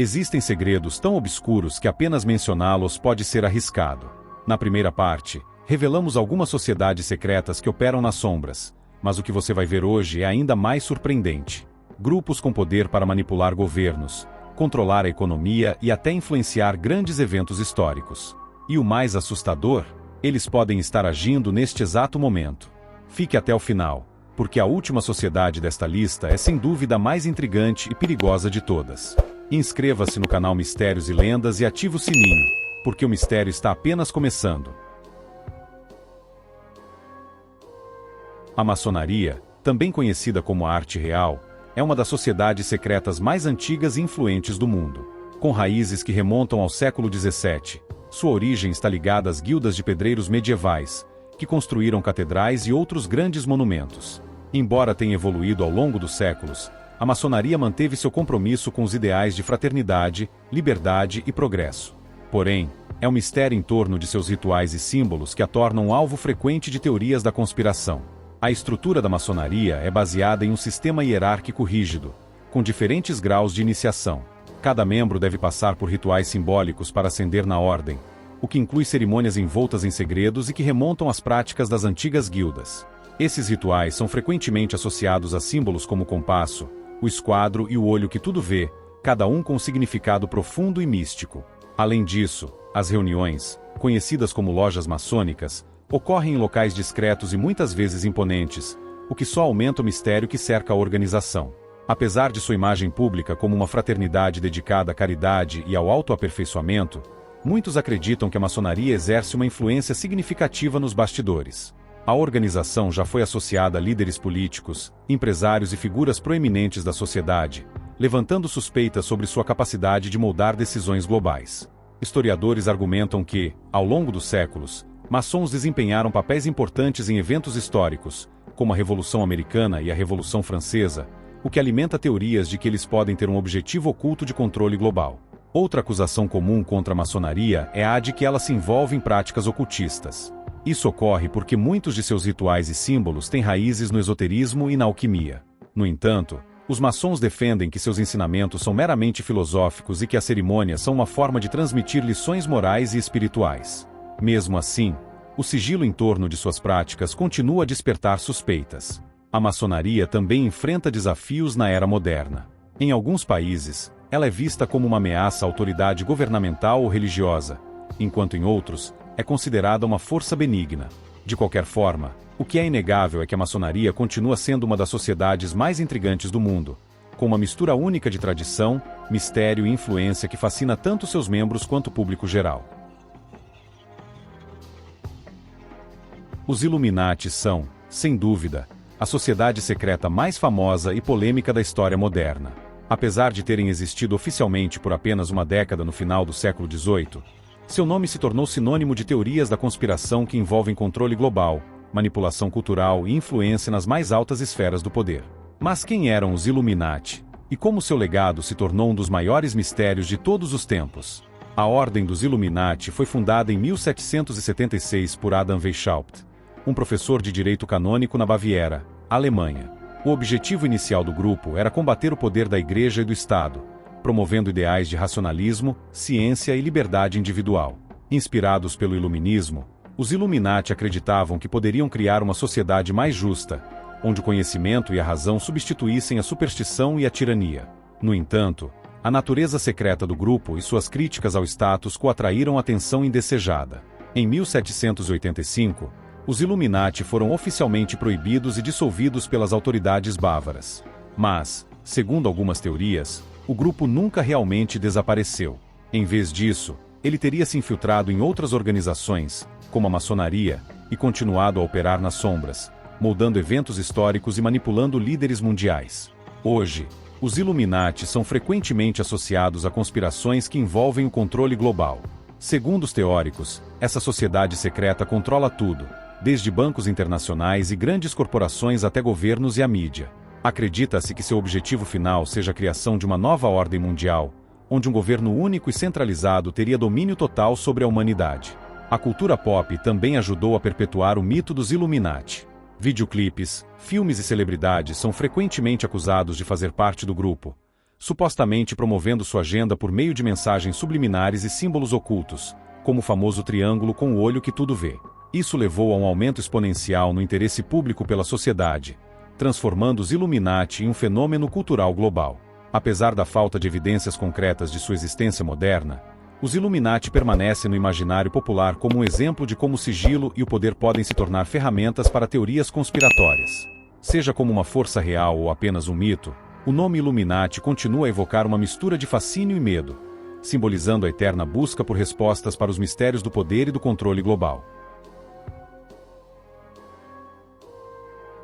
Existem segredos tão obscuros que apenas mencioná-los pode ser arriscado. Na primeira parte, revelamos algumas sociedades secretas que operam nas sombras, mas o que você vai ver hoje é ainda mais surpreendente. Grupos com poder para manipular governos, controlar a economia e até influenciar grandes eventos históricos. E o mais assustador, eles podem estar agindo neste exato momento. Fique até o final, porque a última sociedade desta lista é sem dúvida a mais intrigante e perigosa de todas. Inscreva-se no canal Mistérios e Lendas e ative o sininho, porque o mistério está apenas começando. A maçonaria, também conhecida como a arte real, é uma das sociedades secretas mais antigas e influentes do mundo. Com raízes que remontam ao século XVII, sua origem está ligada às guildas de pedreiros medievais, que construíram catedrais e outros grandes monumentos. Embora tenha evoluído ao longo dos séculos, a maçonaria manteve seu compromisso com os ideais de fraternidade, liberdade e progresso. Porém, é o mistério em torno de seus rituais e símbolos que a tornam um alvo frequente de teorias da conspiração. A estrutura da maçonaria é baseada em um sistema hierárquico rígido, com diferentes graus de iniciação. Cada membro deve passar por rituais simbólicos para ascender na ordem, o que inclui cerimônias envoltas em segredos e que remontam às práticas das antigas guildas. Esses rituais são frequentemente associados a símbolos como o compasso, o esquadro e o olho que tudo vê, cada um com um significado profundo e místico. Além disso, as reuniões, conhecidas como lojas maçônicas, ocorrem em locais discretos e muitas vezes imponentes, o que só aumenta o mistério que cerca a organização. Apesar de sua imagem pública como uma fraternidade dedicada à caridade e ao autoaperfeiçoamento, muitos acreditam que a maçonaria exerce uma influência significativa nos bastidores. A organização já foi associada a líderes políticos, empresários e figuras proeminentes da sociedade, levantando suspeitas sobre sua capacidade de moldar decisões globais. Historiadores argumentam que, ao longo dos séculos, maçons desempenharam papéis importantes em eventos históricos, como a Revolução Americana e a Revolução Francesa, o que alimenta teorias de que eles podem ter um objetivo oculto de controle global. Outra acusação comum contra a maçonaria é a de que ela se envolve em práticas ocultistas. Isso ocorre porque muitos de seus rituais e símbolos têm raízes no esoterismo e na alquimia. No entanto, os maçons defendem que seus ensinamentos são meramente filosóficos e que as cerimônias são uma forma de transmitir lições morais e espirituais. Mesmo assim, o sigilo em torno de suas práticas continua a despertar suspeitas. A maçonaria também enfrenta desafios na era moderna. Em alguns países, ela é vista como uma ameaça à autoridade governamental ou religiosa, enquanto em outros, é considerada uma força benigna. De qualquer forma, o que é inegável é que a maçonaria continua sendo uma das sociedades mais intrigantes do mundo, com uma mistura única de tradição, mistério e influência que fascina tanto seus membros quanto o público geral. Os Illuminati são, sem dúvida, a sociedade secreta mais famosa e polêmica da história moderna. Apesar de terem existido oficialmente por apenas uma década no final do século XVIII, seu nome se tornou sinônimo de teorias da conspiração que envolvem controle global, manipulação cultural e influência nas mais altas esferas do poder. Mas quem eram os Illuminati? E como seu legado se tornou um dos maiores mistérios de todos os tempos? A Ordem dos Illuminati foi fundada em 1776 por Adam Weishaupt, um professor de direito canônico na Baviera, Alemanha. O objetivo inicial do grupo era combater o poder da Igreja e do Estado, promovendo ideais de racionalismo, ciência e liberdade individual. Inspirados pelo Iluminismo, os Illuminati acreditavam que poderiam criar uma sociedade mais justa, onde o conhecimento e a razão substituíssem a superstição e a tirania. No entanto, a natureza secreta do grupo e suas críticas ao status quo atraíram atenção indesejada. Em 1785, os Illuminati foram oficialmente proibidos e dissolvidos pelas autoridades bávaras. Mas, segundo algumas teorias, o grupo nunca realmente desapareceu. Em vez disso, ele teria se infiltrado em outras organizações, como a maçonaria, e continuado a operar nas sombras, moldando eventos históricos e manipulando líderes mundiais. Hoje, os Illuminati são frequentemente associados a conspirações que envolvem o controle global. Segundo os teóricos, essa sociedade secreta controla tudo, desde bancos internacionais e grandes corporações até governos e a mídia. Acredita-se que seu objetivo final seja a criação de uma nova ordem mundial, onde um governo único e centralizado teria domínio total sobre a humanidade. A cultura pop também ajudou a perpetuar o mito dos Illuminati. Videoclipes, filmes e celebridades são frequentemente acusados de fazer parte do grupo, supostamente promovendo sua agenda por meio de mensagens subliminares e símbolos ocultos, como o famoso triângulo com o olho que tudo vê. Isso levou a um aumento exponencial no interesse público pela sociedade, transformando os Illuminati em um fenômeno cultural global. Apesar da falta de evidências concretas de sua existência moderna, os Illuminati permanecem no imaginário popular como um exemplo de como o sigilo e o poder podem se tornar ferramentas para teorias conspiratórias. Seja como uma força real ou apenas um mito, o nome Illuminati continua a evocar uma mistura de fascínio e medo, simbolizando a eterna busca por respostas para os mistérios do poder e do controle global.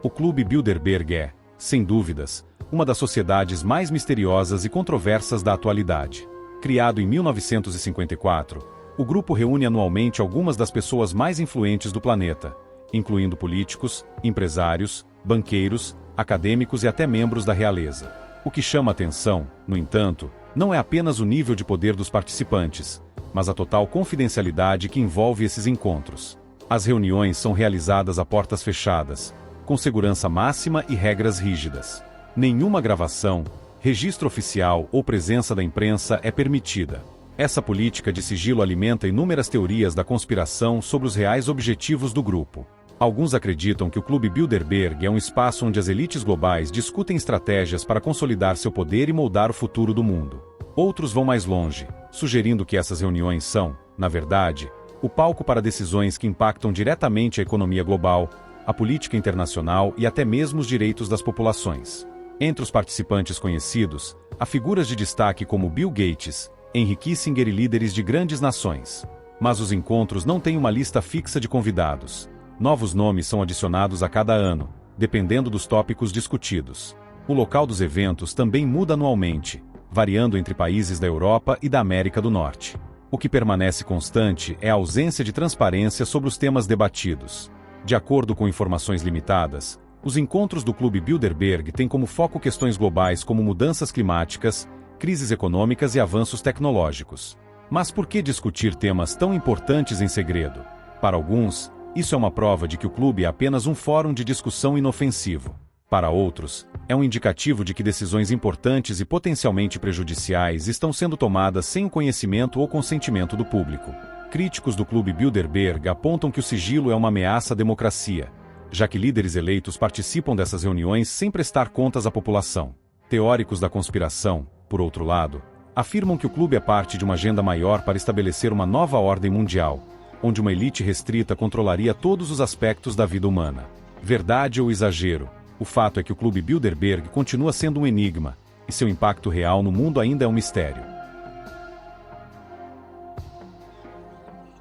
O Clube Bilderberg é, sem dúvidas, uma das sociedades mais misteriosas e controversas da atualidade. Criado em 1954, o grupo reúne anualmente algumas das pessoas mais influentes do planeta, incluindo políticos, empresários, banqueiros, acadêmicos e até membros da realeza. O que chama atenção, no entanto, não é apenas o nível de poder dos participantes, mas a total confidencialidade que envolve esses encontros. As reuniões são realizadas a portas fechadas, com segurança máxima e regras rígidas. Nenhuma gravação, registro oficial ou presença da imprensa é permitida. Essa política de sigilo alimenta inúmeras teorias da conspiração sobre os reais objetivos do grupo. Alguns acreditam que o Clube Bilderberg é um espaço onde as elites globais discutem estratégias para consolidar seu poder e moldar o futuro do mundo. Outros vão mais longe, sugerindo que essas reuniões são, na verdade, o palco para decisões que impactam diretamente a economia global, a política internacional e até mesmo os direitos das populações. Entre os participantes conhecidos, há figuras de destaque como Bill Gates, Henry Kissinger e líderes de grandes nações. Mas os encontros não têm uma lista fixa de convidados. Novos nomes são adicionados a cada ano, dependendo dos tópicos discutidos. O local dos eventos também muda anualmente, variando entre países da Europa e da América do Norte. O que permanece constante é a ausência de transparência sobre os temas debatidos. De acordo com informações limitadas, os encontros do Clube Bilderberg têm como foco questões globais como mudanças climáticas, crises econômicas e avanços tecnológicos. Mas por que discutir temas tão importantes em segredo? Para alguns, isso é uma prova de que o clube é apenas um fórum de discussão inofensivo. Para outros, é um indicativo de que decisões importantes e potencialmente prejudiciais estão sendo tomadas sem o conhecimento ou consentimento do público. Críticos do Clube Bilderberg apontam que o sigilo é uma ameaça à democracia, já que líderes eleitos participam dessas reuniões sem prestar contas à população. Teóricos da conspiração, por outro lado, afirmam que o clube é parte de uma agenda maior para estabelecer uma nova ordem mundial, onde uma elite restrita controlaria todos os aspectos da vida humana. Verdade ou exagero? O fato é que o Clube Bilderberg continua sendo um enigma, e seu impacto real no mundo ainda é um mistério.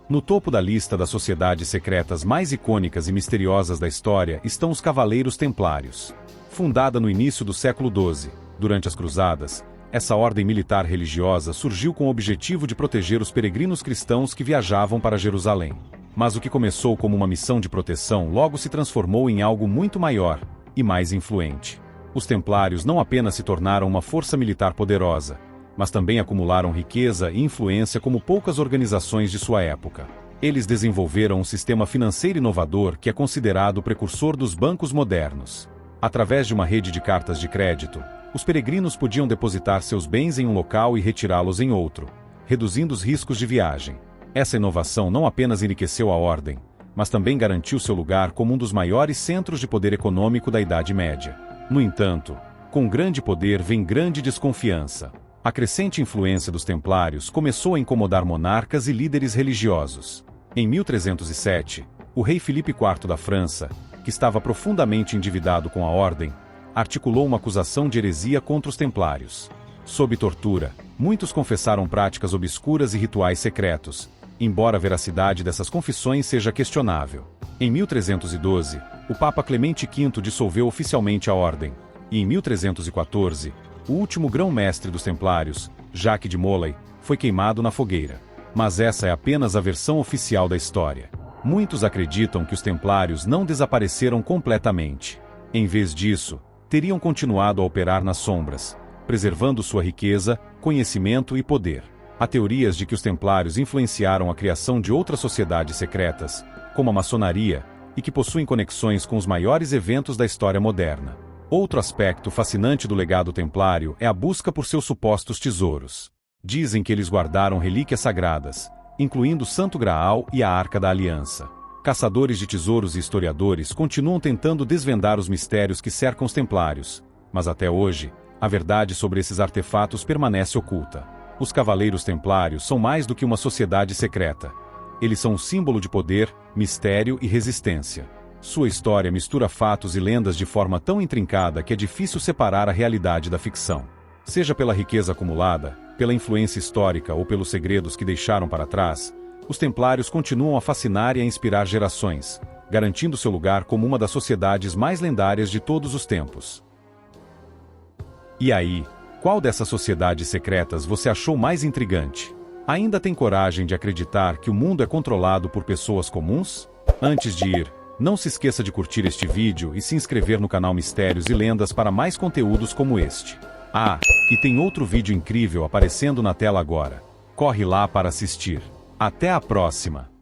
No topo da lista das sociedades secretas mais icônicas e misteriosas da história estão os Cavaleiros Templários. Fundada no início do século XII, durante as Cruzadas, essa ordem militar religiosa surgiu com o objetivo de proteger os peregrinos cristãos que viajavam para Jerusalém. Mas o que começou como uma missão de proteção logo se transformou em algo muito maior e mais influente. Os Templários não apenas se tornaram uma força militar poderosa, mas também acumularam riqueza e influência como poucas organizações de sua época. Eles desenvolveram um sistema financeiro inovador que é considerado o precursor dos bancos modernos. Através de uma rede de cartas de crédito, os peregrinos podiam depositar seus bens em um local e retirá-los em outro, reduzindo os riscos de viagem. Essa inovação não apenas enriqueceu a ordem, mas também garantiu seu lugar como um dos maiores centros de poder econômico da Idade Média. No entanto, com grande poder vem grande desconfiança. A crescente influência dos Templários começou a incomodar monarcas e líderes religiosos. Em 1307, o rei Filipe IV da França, que estava profundamente endividado com a ordem, articulou uma acusação de heresia contra os Templários. Sob tortura, muitos confessaram práticas obscuras e rituais secretos, embora a veracidade dessas confissões seja questionável. Em 1312, o Papa Clemente V dissolveu oficialmente a ordem, e em 1314, o último grão-mestre dos Templários, Jacques de Molay, foi queimado na fogueira. Mas essa é apenas a versão oficial da história. Muitos acreditam que os Templários não desapareceram completamente. Em vez disso, teriam continuado a operar nas sombras, preservando sua riqueza, conhecimento e poder. Há teorias de que os Templários influenciaram a criação de outras sociedades secretas, como a maçonaria, e que possuem conexões com os maiores eventos da história moderna. Outro aspecto fascinante do legado templário é a busca por seus supostos tesouros. Dizem que eles guardaram relíquias sagradas, incluindo o Santo Graal e a Arca da Aliança. Caçadores de tesouros e historiadores continuam tentando desvendar os mistérios que cercam os templários, mas até hoje, a verdade sobre esses artefatos permanece oculta. Os Cavaleiros Templários são mais do que uma sociedade secreta. Eles são um símbolo de poder, mistério e resistência. Sua história mistura fatos e lendas de forma tão intrincada que é difícil separar a realidade da ficção. Seja pela riqueza acumulada, pela influência histórica ou pelos segredos que deixaram para trás, os Templários continuam a fascinar e a inspirar gerações, garantindo seu lugar como uma das sociedades mais lendárias de todos os tempos. E aí, qual dessas sociedades secretas você achou mais intrigante? Ainda tem coragem de acreditar que o mundo é controlado por pessoas comuns? Antes de ir, não se esqueça de curtir este vídeo e se inscrever no canal Mistérios e Lendas para mais conteúdos como este. Ah, e tem outro vídeo incrível aparecendo na tela agora. Corre lá para assistir. Até a próxima!